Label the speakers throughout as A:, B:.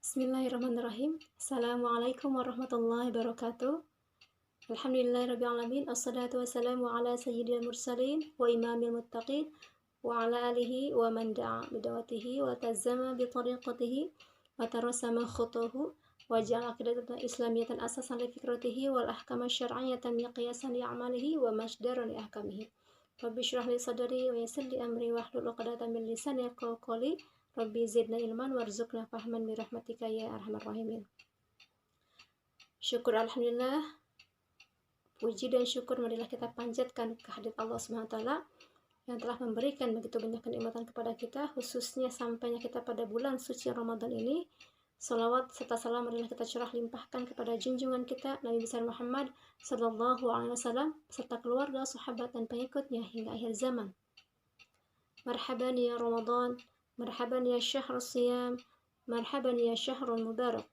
A: Bismillahirrahmanirrahim. Assalamualaikum warahmatullahi wabarakatuh. Alhamdulillahirrabbilalamin. Assalatu wassalamu ala sayyidil mursalin wa imamil muttaqin wa ala alihi wa man da'a bidawatihi wa tazzama bi tariqatihi wa tarasama khutuhu wa ja'ala aqidatan islamiyatan asasan li fikratihi wal ahkama syar'iyyatan miqyasan li a'malihi wa masdaran li ahkamihi. Rabbi shrah li sadri wa yassir li amri wahlul 'uqdatam min lisani yafqahu qawli. Rabbi zidna ilman warzuqna fahman bi rahmatika ya arhamar rahimin. Syukur alhamdulillah, puji dan syukur marilah kita panjatkan kehadirat Allah Subhanahu wa taala yang telah memberikan begitu banyak kenikmatan kepada kita, khususnya sampainya kita pada bulan suci Ramadan ini. Salawat serta salam marilah kita curah limpahkan kepada junjungan kita Nabi besar Muhammad sallallahu alaihi wasallam serta keluarga, sahabat dan pengikutnya hingga akhir zaman. Marhaban ya Ramadan, marhaban ya syahrul siyam, marhaban ya syahrul mubarak.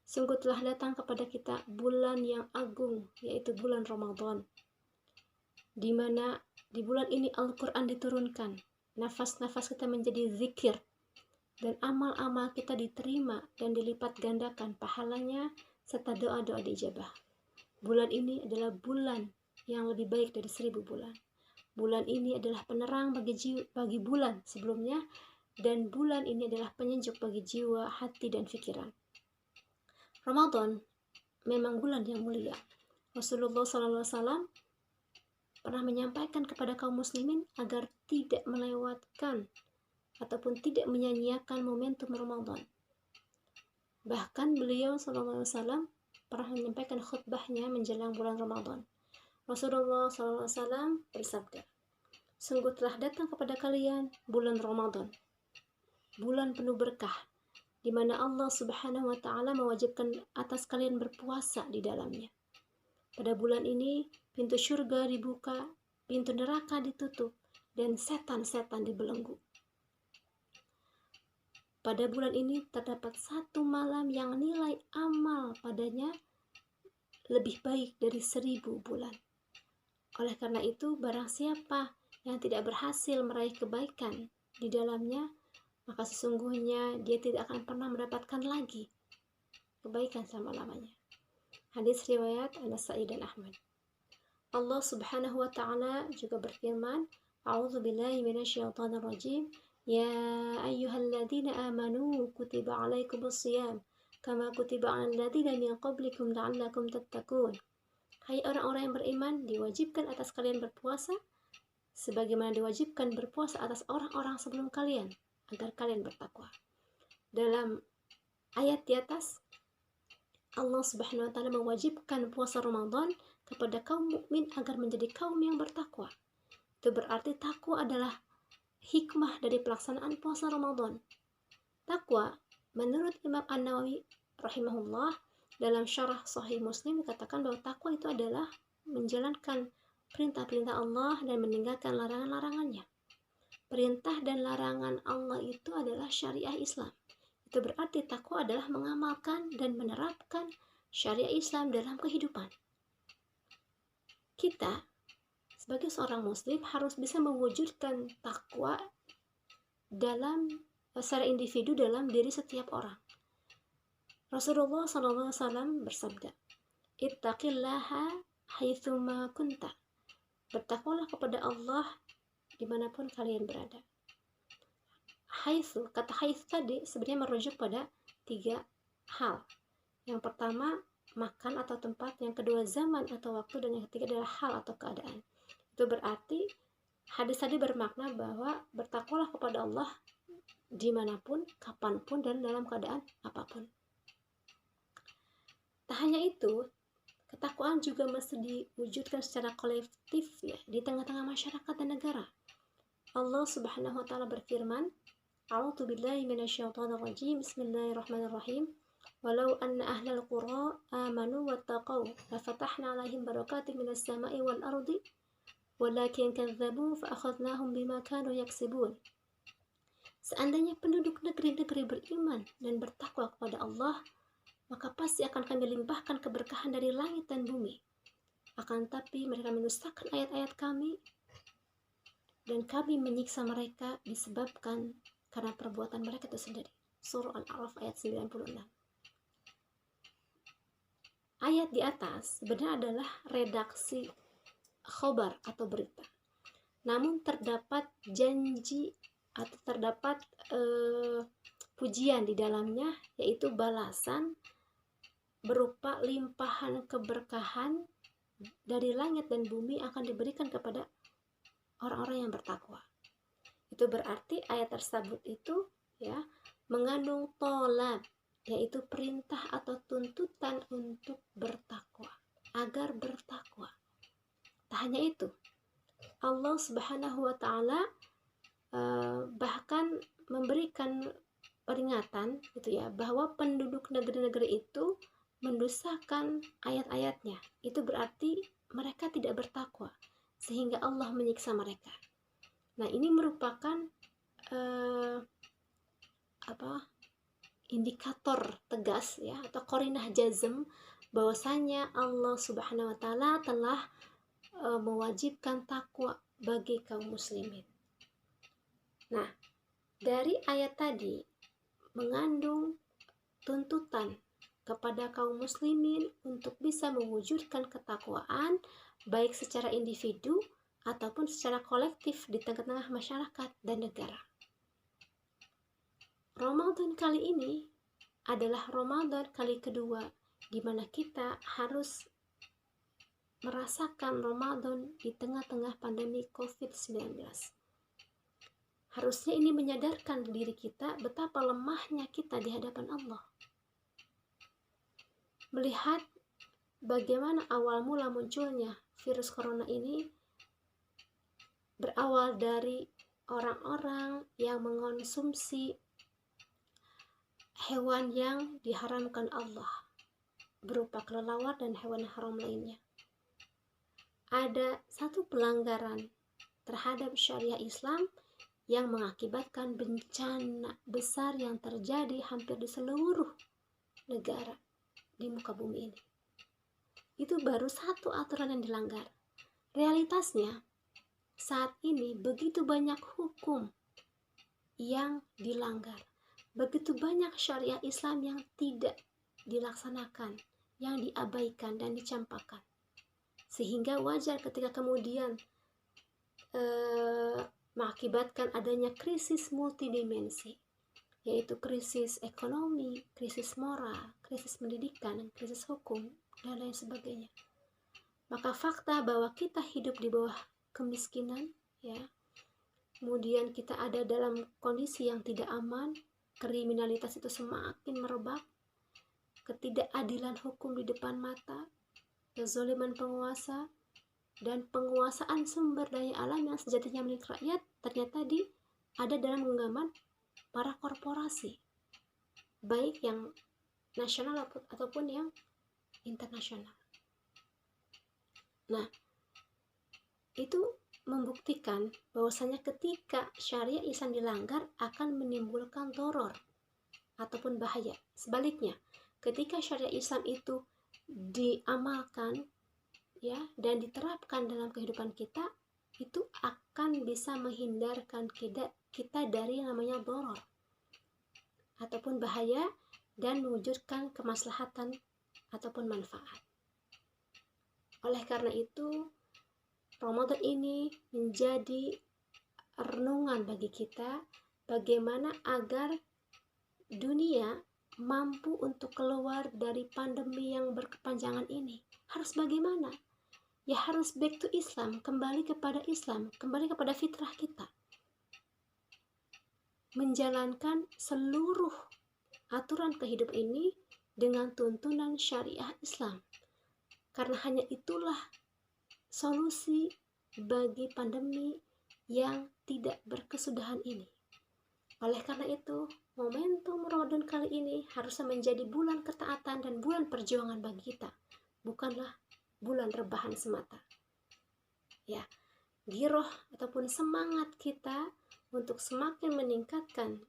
A: Sungguh telah datang kepada kita bulan yang agung, yaitu bulan Ramadan, di mana di bulan ini Al-Quran diturunkan, nafas-nafas kita menjadi zikir, dan amal-amal kita diterima dan dilipat gandakan pahalanya, serta doa-doa diijabah. Bulan ini adalah bulan yang lebih baik dari 1000 bulan. Bulan ini adalah penerang bagi bulan sebelumnya, dan bulan ini adalah penyejuk bagi jiwa, hati, dan pikiran. Ramadan memang bulan yang mulia. Rasulullah SAW pernah menyampaikan kepada kaum muslimin agar tidak melewatkan ataupun tidak menyanyiakan momentum Ramadan. Bahkan beliau SAW pernah menyampaikan khutbahnya menjelang bulan Ramadan. Rasulullah SAW bersabda, sungguh telah datang kepada kalian bulan Ramadan, bulan penuh berkah, di mana Allah Subhanahu wa Ta'ala mewajibkan atas kalian berpuasa di dalamnya. Pada bulan ini, pintu surga dibuka, pintu neraka ditutup, dan setan-setan dibelenggu. Pada bulan ini terdapat satu malam yang nilai amal padanya lebih baik dari 1000 bulan. Oleh karena itu, barang siapa yang tidak berhasil meraih kebaikan di dalamnya, maka sesungguhnya dia tidak akan pernah mendapatkan lagi kebaikan selama-lamanya. Hadis riwayat An-Nasa'i dan Ahmad. Allah Subhanahu wa Ta'ala juga berfirman, A'udzubillahi minasyaitonir rajim, ya ayyuhalladzina amanu kutiba 'alaikumus shiyam kama kutiba 'alal ladzina min qablikum la'allakum tattaqun. Hai orang-orang yang beriman, diwajibkan atas kalian berpuasa sebagaimana diwajibkan berpuasa atas orang-orang sebelum kalian, agar kalian bertakwa. Dalam ayat di atas, Allah Subhanahu wa Ta'ala mewajibkan puasa Ramadan kepada kaum mukmin agar menjadi kaum yang bertakwa. Itu berarti takwa adalah hikmah dari pelaksanaan puasa Ramadan. Takwa, menurut Imam An-Nawawi rahimahullah, dalam syarah Sahih Muslim dikatakan bahwa takwa itu adalah menjalankan perintah-perintah Allah dan meninggalkan larangan-larangannya. Perintah dan larangan Allah itu adalah syariah Islam. Itu berarti takwa adalah mengamalkan dan menerapkan syariah Islam dalam kehidupan. Kita sebagai seorang muslim harus bisa mewujudkan takwa secara individu dalam diri setiap orang. Rasulullah SAW bersabda, Ittaqillaha haitsuma kunta. Bertakwalah kepada Allah dimanapun kalian berada. Haitsu, kata haits tadi sebenarnya merujuk pada 3 hal. Yang pertama, makan atau tempat. Yang kedua, zaman atau waktu. Dan yang ketiga adalah hal atau keadaan. Itu berarti hadis tadi bermakna bahwa bertakwalah kepada Allah dimanapun, kapanpun, dan dalam keadaan apapun. Tak hanya itu, ketakwaan juga mesti diwujudkan secara kolektif ya, di tengah-tengah masyarakat dan negara. Allah Subhanahu wa Ta'ala berfirman, A'udzu billahi minasyaitonir rajim. Bismillahirrahmanirrahim. Walau anna ahlal qura amanu wattaqau lafatahna 'alaihim barakatin minas sama'i wal ardi walakin kadzdzabu fa akhadnahum bima kanu yaksibun. Seandainya penduduk negeri-negeri beriman dan bertakwa kepada Allah, maka pasti akan kami limpahkan keberkahan dari langit dan bumi. Akan tapi mereka mendustakan ayat-ayat kami, dan kami menyiksa mereka disebabkan karena perbuatan mereka itu sendiri. surah Al-A'raf ayat 96. Ayat di atas sebenarnya adalah redaksi khobar atau berita. Namun terdapat janji atau terdapat pujian di dalamnya, yaitu balasan berupa limpahan keberkahan dari langit dan bumi akan diberikan kepada orang-orang yang bertakwa. Itu berarti ayat tersebut itu ya mengandung tolab, yaitu perintah atau tuntutan untuk bertakwa, agar bertakwa. Tak hanya itu, Allah Subhanahu wa Ta'ala bahkan memberikan peringatan gitu ya, bahwa penduduk negeri-negeri itu mendustakan ayat-ayatnya. Itu berarti mereka tidak bertakwa, sehingga Allah menyiksa mereka. Nah, ini merupakan indikator tegas ya, atau qarinah jazm, bahwasanya Allah Subhanahu wa Ta'ala telah mewajibkan takwa bagi kaum muslimin. Nah, dari ayat tadi mengandung tuntutan kepada kaum muslimin untuk bisa mewujudkan ketakwaan baik secara individu ataupun secara kolektif di tengah-tengah masyarakat dan negara. Ramadan kali ini adalah Ramadan kali kedua di mana kita harus merasakan Ramadan di tengah-tengah pandemi COVID-19. Harusnya ini menyadarkan diri kita betapa lemahnya kita di hadapan Allah. Melihat bagaimana awal mula munculnya virus corona ini berawal dari orang-orang yang mengonsumsi hewan yang diharamkan Allah, berupa kelelawar dan hewan haram lainnya. Ada satu pelanggaran terhadap syariah Islam yang mengakibatkan bencana besar yang terjadi hampir di seluruh negara di muka bumi ini. Itu baru satu aturan yang dilanggar. Realitasnya, saat ini begitu banyak hukum yang dilanggar, begitu banyak syariah Islam yang tidak dilaksanakan, yang diabaikan dan dicampakkan. Sehingga wajar ketika kemudian mengakibatkan adanya krisis multidimensi, yaitu krisis ekonomi, krisis moral, krisis pendidikan, krisis hukum, dan lain sebagainya. Maka fakta bahwa kita hidup di bawah kemiskinan, ya, kemudian kita ada dalam kondisi yang tidak aman, kriminalitas itu semakin merebak, ketidakadilan hukum di depan mata, kezaliman penguasa, dan penguasaan sumber daya alam yang sejatinya milik rakyat ternyata ada dalam genggaman para korporasi, baik yang nasional ataupun yang internasional. Nah, itu membuktikan bahwasanya ketika syariah Islam dilanggar akan menimbulkan doror ataupun bahaya. Sebaliknya, ketika syariah Islam itu diamalkan ya dan diterapkan dalam kehidupan kita, itu akan bisa menghindarkan kita dari yang namanya doror ataupun bahaya dan mewujudkan kemaslahatan ataupun manfaat. Oleh karena itu, Ramadan ini menjadi renungan bagi kita bagaimana agar dunia mampu untuk keluar dari pandemi yang berkepanjangan ini. Harus bagaimana? Ya harus back to Islam, kembali kepada Islam, kembali kepada fitrah kita. Menjalankan seluruh aturan kehidupan ini dengan tuntunan syariah Islam. Karena hanya itulah solusi bagi pandemi yang tidak berkesudahan ini. Oleh karena itu, momentum Ramadan kali ini harusnya menjadi bulan ketaatan dan bulan perjuangan bagi kita, bukanlah bulan rebahan semata. Ya, giroh ataupun semangat kita untuk semakin meningkatkan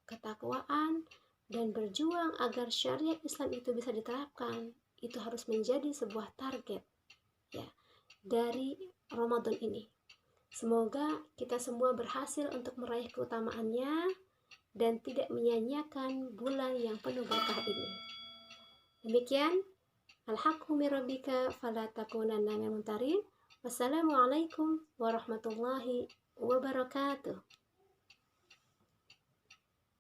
A: ketakwaan dan berjuang agar syariat Islam itu bisa diterapkan, itu harus menjadi sebuah target ya dari Ramadan ini. Semoga kita semua berhasil untuk meraih keutamaannya dan tidak menyia-nyiakan bulan yang penuh berkah ini. Demikian, al-haqqu min rabbika fala takunanna minal mumtarin. Wassalamualaikum warahmatullahi wabarakatuh.